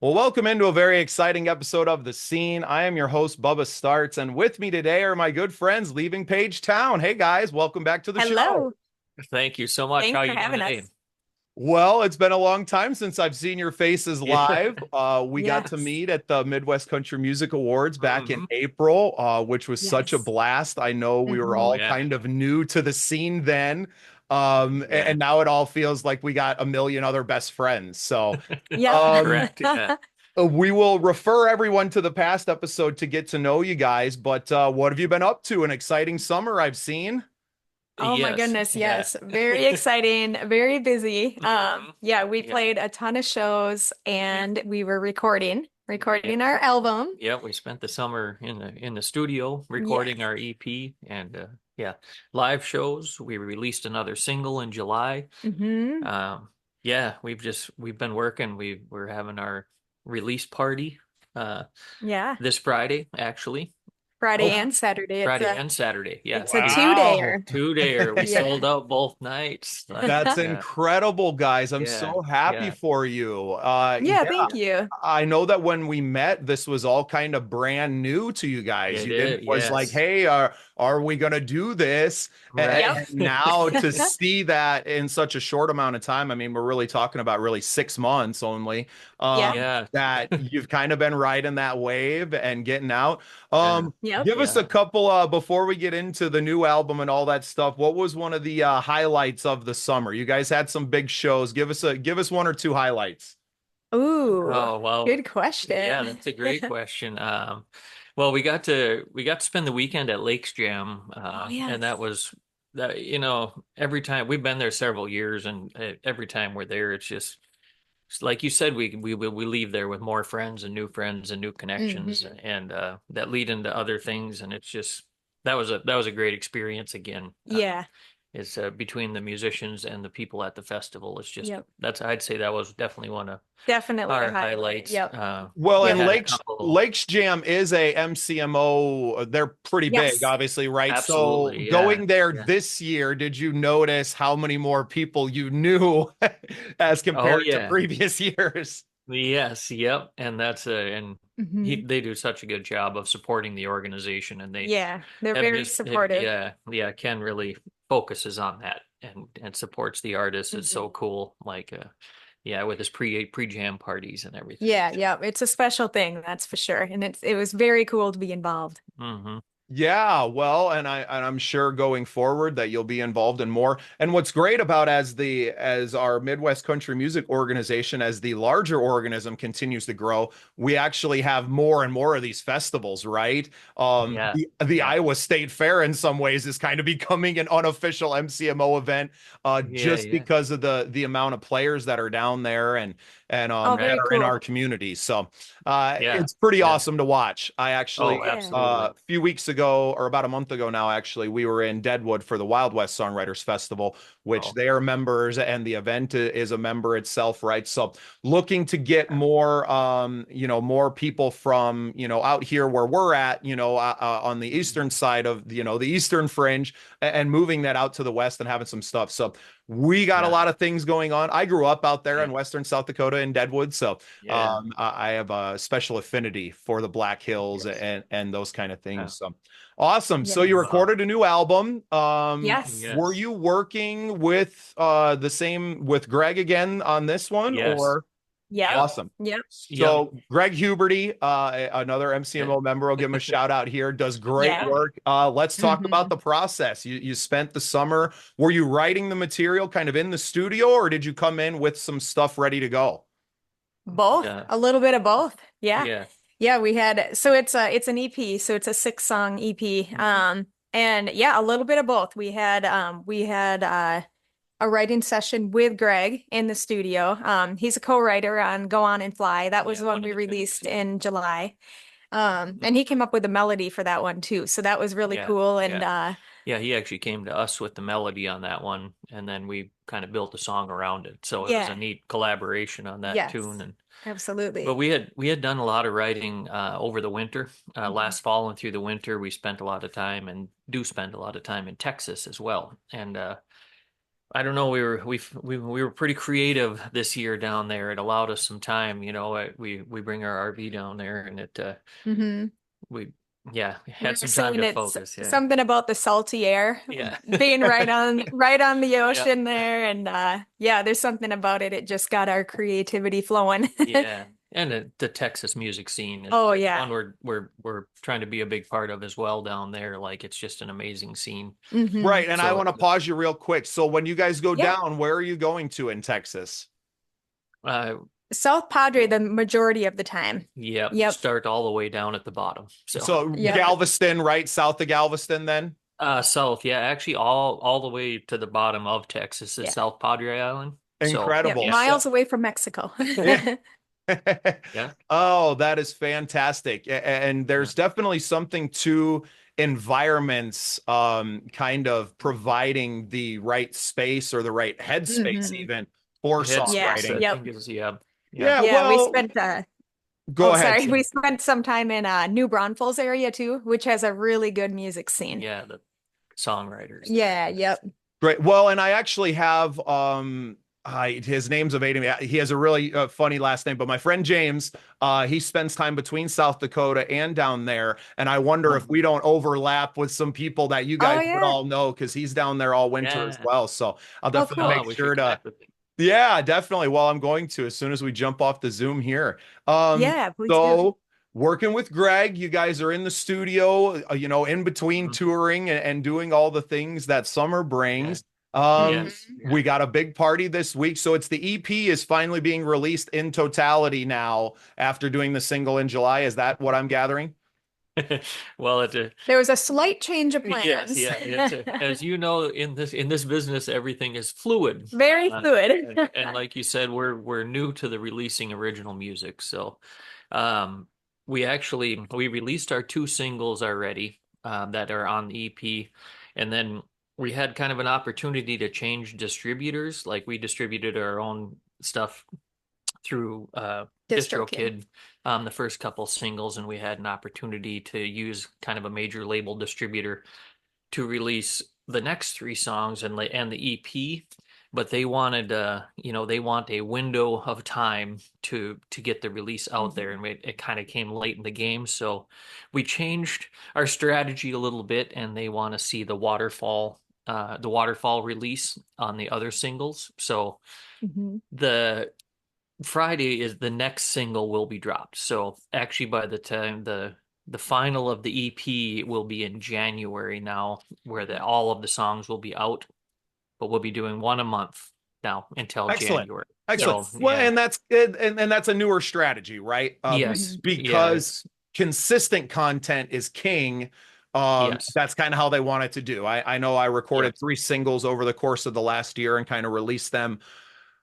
Well, welcome into a very exciting episode of The Scene. I am your host, Bubba Startz, and with me today are my good friends leaving Page Town. Hey guys, welcome back to the show. Hello. Thank you so much. How Thanks are for you doing having today? us. Well, it's been a long time since I've seen your faces Yeah. live. We got to Yes. meet at the Midwest Country Music Awards back in hmm April, which was such a Yes. blast. I know we were Oh hmm all yeah. kind of new to the scene then, Yeah. and now it all feels like we got a million other best friends. So, Yep. um, Correct. Yeah. we will refer everyone to the past episode to get to know you guys, but what have you been up to? An exciting summer I've seen. Oh my Yes. goodness, Yeah. yes. Very exciting, very busy. Yeah, we Yeah. played a ton of shows and we were Yeah. recording our album. Yeah. We spent the summer in the studio Yes. recording our EP and yeah, live shows. We released another single in July. hmm Um, yeah, we've been working. We're having our release party uh Yeah. this Friday, actually. Friday Oh, and Saturday. It's Friday a and Saturday. Yeah, it's a wow. two-dayer. 2 dayer. We Yeah. sold out both nights. That's incredible, guys. I'm Yeah, so happy yeah, for you. Yeah, Yeah, thank you. I know that when we met, this was all kind of brand new to you guys. it You didn't is. was like, Yes, hey, are we gonna do this? right. Yep. And now to see that in such a short amount of time, I mean, we're really talking about really 6 months only. Yeah. Yeah, That you've kind of been riding that wave and getting out. yeah, Yep. Give us yeah. a couple before we get into the new album and all that stuff. What was one of the highlights of the summer? You guys had some big shows. Give us one or two highlights. Ooh, Oh well, good yeah. question. That's a great question. Well, we got to spend the weekend at Lakes Jam, Oh, and yes. that was that. Every time we've been there several years, and every time we're there, it's like you said, we leave there with more friends and new connections, hmm and that lead into other things, and it's just that was a great experience again. Yeah. It's between the musicians and the people at the festival. It's just Yep. that's I'd say that was definitely one of Definitely a our highlight. highlights. Yep. Well, We and Yep. had a Lakes couple. Lakes Jam is a MCMO. They're pretty big, Yes. obviously, right? So Absolutely, yeah, going there yeah. this year, did you notice how many more people you knew as Oh compared to yeah, previous years? yes, yep. And that's and hmm they do such a good job of supporting the organization, and they Yeah. They're have very just supportive. yeah. Ken really focuses on that and supports the artists. It's hmm so cool, like yeah, with his pre-jam parties and everything. Yeah. Yeah. It's a special thing, that's for sure. And it was very cool to be involved. hmm Yeah, well, and I'm sure going forward that you'll be involved in more. And what's great about as our Midwest Country Music Organization, as the larger organism continues to grow, we actually have more and more of these festivals, right? Yeah, The yeah, Iowa State Fair in some ways is kind of becoming an unofficial MCMO event, yeah, just yeah. because of the amount of players that are down there and Oh, that very are in cool. our community. So Yeah, it's pretty yeah. awesome to watch. I actually, Oh, Yeah. absolutely. a few weeks ago, or about a month ago now, actually, we were in Deadwood for the Wild West Songwriters Festival, which Oh, they are members, and the event is a member itself, right? So, looking to get yeah, more, more people from, out here where we're at, on the Mhm. eastern side of, the eastern fringe, and moving that out to the west and having some stuff. So, we got a Yeah, lot of things going on. I grew up out there yeah, in western South Dakota in Deadwood, so yeah, I have a special affinity for the Black Hills yes. and those kind of things. Yeah. So awesome. So you Yes. Wow. recorded a new album. Yes. Were Yes. you working with the same with Greg again on this one, Yes. or Yep. Yep. awesome? Yep. Yep. So Greg Huberty, another Yeah. MCMO member, I'll give him a shout out here, does great Yeah. Yeah. work. Let's talk about hmm the process. You spent the summer. Were you writing the material kind of in the studio, or did you come in with some stuff ready to go? Both. Yeah. A little bit of both. Yeah. Yeah. Yeah, we had so it's an EP, so it's a 6 song EP. And yeah, a little bit of both. We had a writing session with Greg in the studio. He's a co-writer on Go On and Fly. That was Yeah. the one One of we the tunes. released Yeah. in July. And he came up with the melody for that one too. So that was really Yeah. cool. And Yeah. Yeah. He actually came to us with the melody on that one, and then we kind of built a song around it. So it was a yeah, neat collaboration on that tune. yes, And but absolutely. we had done a lot of writing over the winter. Mhm. Last fall and through the winter, we spent a lot of time and do spend a lot of time in Texas as well. And I don't know. We were pretty creative this year down there. It allowed us some time. We bring our RV down there, and Hmm. we yeah We had were some time saying to it's focus. Yeah, something about the salty air yeah, being right on the yeah, ocean there, and yeah, there's something about it. It just got our creativity flowing. yeah. And the Texas music scene is Oh it's yeah. one we're trying to be a big part of as well down there. Like it's just an amazing scene. Hmm. Right. And I So want to pause you real quick. So when you guys go Yeah. down, where are you going to in Texas? uh, South Padre the majority of the time. yep, Yep. start all the way down at the bottom. So. So Yep. Galveston, right? South of Galveston, then? South, yeah, actually all the way to the bottom of Texas is Yeah. South Padre Island. So, Yep. Incredible. yeah, So, Miles away from Mexico. yeah. yeah, Oh, that is fantastic. And yeah, there's definitely something to environments kind of providing the right space or the right headspace Hmm. even for the Yeah. headspace, songwriting. I Yep. think is yeah, yeah, Yeah, Yeah. We well, spent go oh, ahead. sorry. We spent some time in New Braunfels area too, which has a really good music scene. yeah. The songwriters there. Yeah, yep. Great. Well, and I actually have his name's evading me. He has a really funny last name, but my friend James, he spends time between South Dakota and down there, and I wonder if Oh, we don't overlap with some people that you Oh guys would yeah. all know because he's down there all winter as yeah. well. So I'll Oh definitely cool. make Oh, we sure should to. connect with them. Yeah, definitely. Well, I'm going to as soon as we jump off the Zoom here. Um, Yeah, please do. so working with Greg, you guys are in the studio, in between Mhm. touring and doing all the things that summer Yeah. brings. Yes. Yeah. We got a big party this week. So it's the EP is finally being released in totality now after doing the single in July. Is that what I'm gathering? Well, There was a slight change of yes, plans. yeah. As you know, in this business, everything is fluid. Very fluid. And like you said, we're new to the releasing original music. So, um, we released our two singles already, that are on the EP, and then we had kind of an opportunity to change distributors. Like we distributed our own stuff through DistroKid. DistroKid, the first couple singles, and we had an opportunity to use kind of a major label distributor to release the next three songs and the EP, but they wanted they want a window of time to get the release out there, and it kind of came late in the game, so we changed our strategy a little bit, and they want to see the waterfall release on the other singles. So Hmm. the Friday is the next single will be dropped. So actually, by the time the final of the EP will be in January now, where all of the songs will be out, but we'll be doing one a month now until Excellent. January. Excellent. So Well, yeah, and that's a newer strategy, right? yes, yeah, Because consistent content is king. yes, That's kind of how they want it to do. I know I yep, recorded three singles over the course of the last year and kind of released them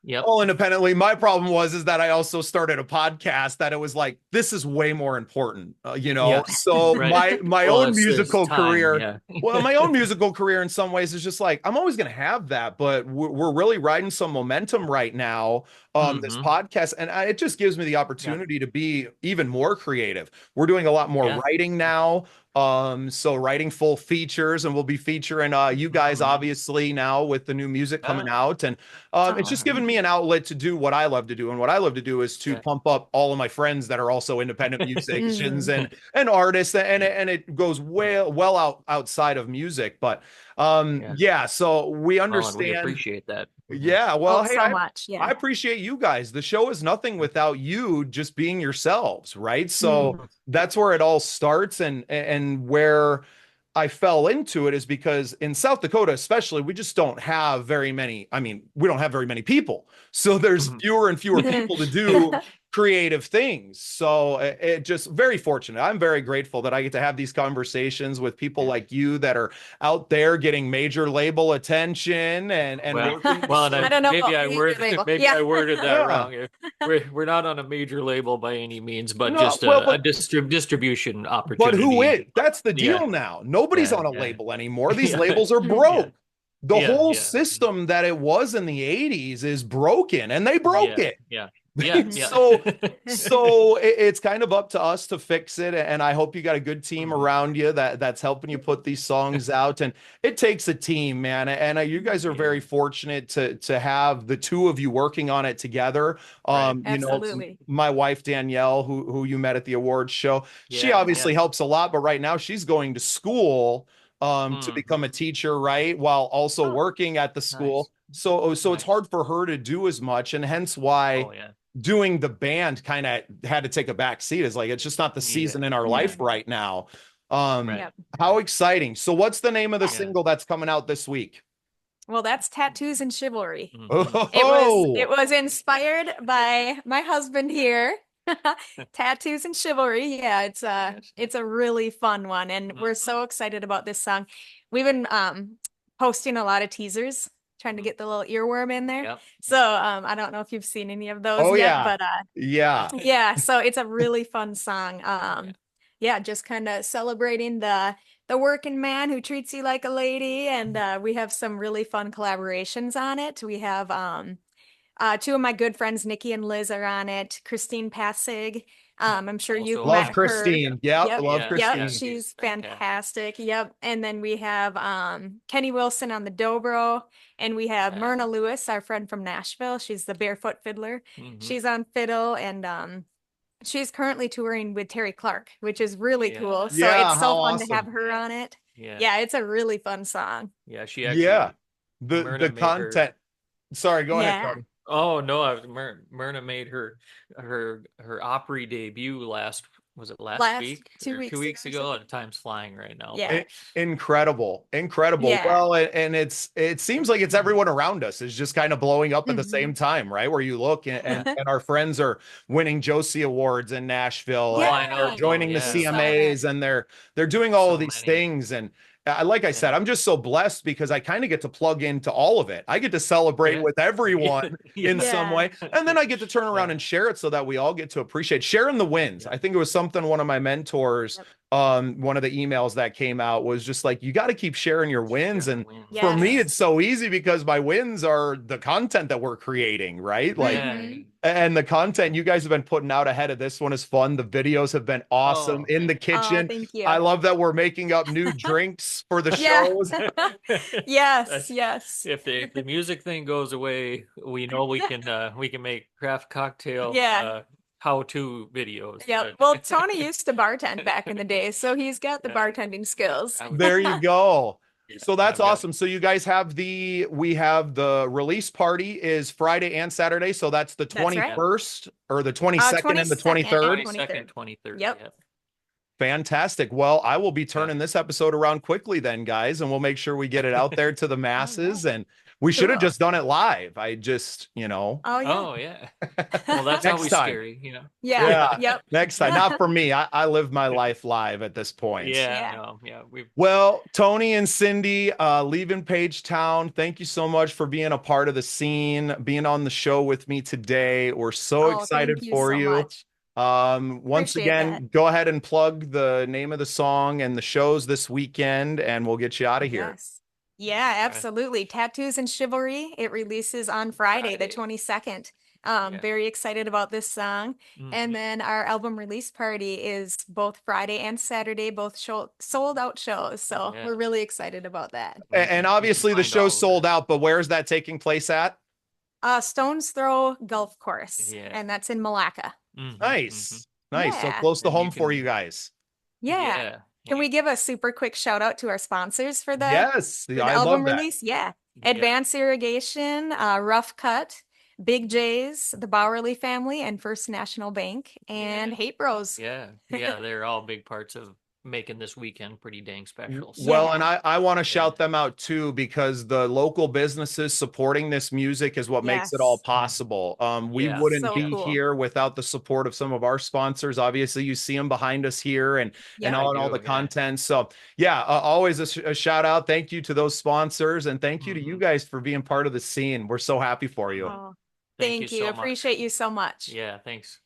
yep, all independently. My problem is that I also started a podcast that it was like, this is way more important, yes, So right. my Well, own it's musical time, career, yeah, well, my own musical career in some ways is just like, I'm always going to have that, but we're really riding some momentum right now on this hmm, podcast. And it just gives me the yeah, opportunity to be even more creative. We're doing a lot more yeah, writing now. So writing full features, and we'll be featuring you guys hmm, obviously now with the new music coming out. And it's Oh, just given me an outlet to do what I love to do. And what I love to do is to yeah, pump up all of my friends that are also independent musicians mm. and artists. And yeah, it goes well outside of music. But yeah. yeah, so we Well, and we understand. appreciate that. Hmm. Yeah, well, Oh, hey, so much. I Yeah. appreciate you guys. The show is nothing without you just being yourselves, right? So Mm. that's where it all starts, and where I fell into it is because in South Dakota, especially, we just don't have very many. I mean, we don't have very many people. So there's Mhm. fewer and fewer people to do creative things. So it just very fortunate. I'm very grateful that I get to have these conversations with people Yeah. like you that are out there getting major label attention and Well, working with well, and I some. don't know maybe about I major word label. maybe Yeah. I worded that Yeah. wrong. We're not on a major label by any means, but No, just well, a distribution but who opportunity. is? That's the Yeah, deal now. Nobody's yeah, on a yeah, label anymore. These yeah, labels are yeah, broke. The yeah, whole yeah, system that it was in the 80s is broken, and they broke yeah, it. yeah, Yeah, yeah. So it's kind of up to us to fix it, and I hope you got a good team Mhm. around you that's helping you put these songs out. And it takes a team, man. And you guys are very Yeah, fortunate to have the two of you working on it together. right. You know, Absolutely. my wife Danielle, who you met at the awards show, she Yeah, Yeah. obviously yeah. helps a lot, but right now she's going to school to become a Hmm. teacher, right, while also Oh, working at the Nice, school. So it's nice. hard for her to do as much, and hence why Oh yeah, doing the band kind of had to take a back seat. Is like it's just not the yeah, season in our yeah. life mhm. right now. Right, Yep. How right. exciting. So what's the name of the Yeah. single that's coming out this week? Well, that's Tattoos and Chivalry. Hmm. It Oh, was inspired by my husband here. Tattoos and Chivalry. Yeah, Yes. it's a really fun one and we're Hmm. so excited about this song. We've been posting a lot of teasers, trying to Hmm. get the little earworm in there. Yep. So, I don't know if you've seen any of those oh yet, yeah, but yeah. yeah, so it's a really fun song. Yeah. Yeah, just kind of celebrating the working man who treats you like a lady, and we have some really fun collaborations on it. We have two of my good friends, Nikki and Liz, are on it. Christine Passig. I'm sure you've Also a Love met member. her. Yeah. Christine. Yep, Yep. love Yeah. Yep, Yeah. Christine. She's she's fantastic. fantastic. Yep. And then we have Kenny Wilson on the dobro, and we have Yeah. Myrna Lewis, our friend from Nashville. She's the barefoot fiddler. Hmm. She's on fiddle, and she's currently touring with Terry Clark, which is really Yeah. cool. So Yeah, it's so how fun to have awesome. her Yeah. on it. Yeah. Yeah, it's a really fun song. Yeah. She Yeah, actually, the Myrna made her. content. Sorry, go ahead, Yeah. Tony. Oh no, Myrna made her Opry debut was it last Last week two or two weeks ago weeks or ago? something. And time's flying right now, Yeah. but Incredible, incredible. Yeah. Well, and it seems like it's everyone around us is just kind of blowing up at the Hmm. same time, right? Where you look and our friends are winning Josie Awards in Nashville, oh, and I they're Yeah. know, joining the We yeah, saw that. CMAs, and they're doing all of so these many, things. And like I said, yeah, I'm just so blessed because I kind of get to plug into all of it. I get to celebrate yeah, with everyone yeah, in yeah, some Yeah. way, and then I get to turn around yeah, and share it so that we all get to appreciate sharing the wins. yeah, I think it was something one of my mentors, Yep. one of the emails that came out was just like, you got to keep sharing your wins. share the And wins, for me, yeah, it's Yes. so easy because my wins are the content that we're creating, right? Like, yeah, Hmm. and the content you guys have been putting out ahead of this one is fun. The videos have been awesome oh, in the Oh, kitchen. thank I you. love that we're making up new drinks for the Yeah. shows. Yes, That's, yes. if the music thing goes away, we know we can make craft cocktail Yeah. how-to videos. Yep. Well, Tony used to bartend back in the day, so he's got the Yeah, bartending skills. I would, There you go. yeah, So that's I've got awesome. So you guys have we have the release party is Friday and Saturday. So that's the That's right. 21st or the 22nd and the 22nd and 23rd. 22nd, 23rd. 23rd. Yep. Yeah, Fantastic. Well, I will be yeah. turning this episode around quickly then, guys, and we'll make sure we get it out there to the All right. masses. And we should have Cool. just done it live. Oh yeah. Oh yeah. Well, that's Next always time. scary, you know. Yeah. Yeah, Yep. next time. Not for me. I live my life live at this point. Yeah, Yeah. no, yeah, we've Well, Tony and Cindy, leaving Page Town, thank you so much for being a part of the scene, being on the show with me today. We're so Oh, thank excited you for so you. much. Once Appreciate that. again, go ahead and plug the name of the song and the shows this weekend, and we'll get you out of here. Yes. Yeah, right. absolutely. Tattoos and Chivalry. It releases on Friday, the Friday. 22nd. Yeah. Very excited about this song. And Mhm. then our album release party is both Friday and Saturday, both sold out shows. So Yeah. we're really excited about that. And You can obviously the find all show's of sold it. out, but where's that taking place at? Stones Throw Golf Course, Yeah. and that's in Malacca. Mhm, mhm. Nice. Nice. So Yeah. close to And you home for can, you guys. Yeah. yeah, Can we give a super quick shout out to our sponsors Yes. for the I album love that. release? Yeah. yeah, Advance Irrigation, Rough Cut, Big J's, the Bowerly family, and First National Bank, and yeah, Hate Bros. yeah, yeah. They're all big parts of making this weekend pretty dang special. Well, So, and Yeah. I want to yeah. shout them out too because the local businesses supporting this music is what makes it all Yes. possible. We Yeah, wouldn't So yeah, be cool. here without the support of some of our sponsors. Obviously, you see them behind us here and Yep. I all the do. Yeah. content. So yeah, always a shout out. Thank you to those sponsors and thank you to you Hmm. guys for being part of the scene. We're so happy for you. Hmm. Oh, Thank you thank you. so much. Appreciate you so much. Yeah, thanks.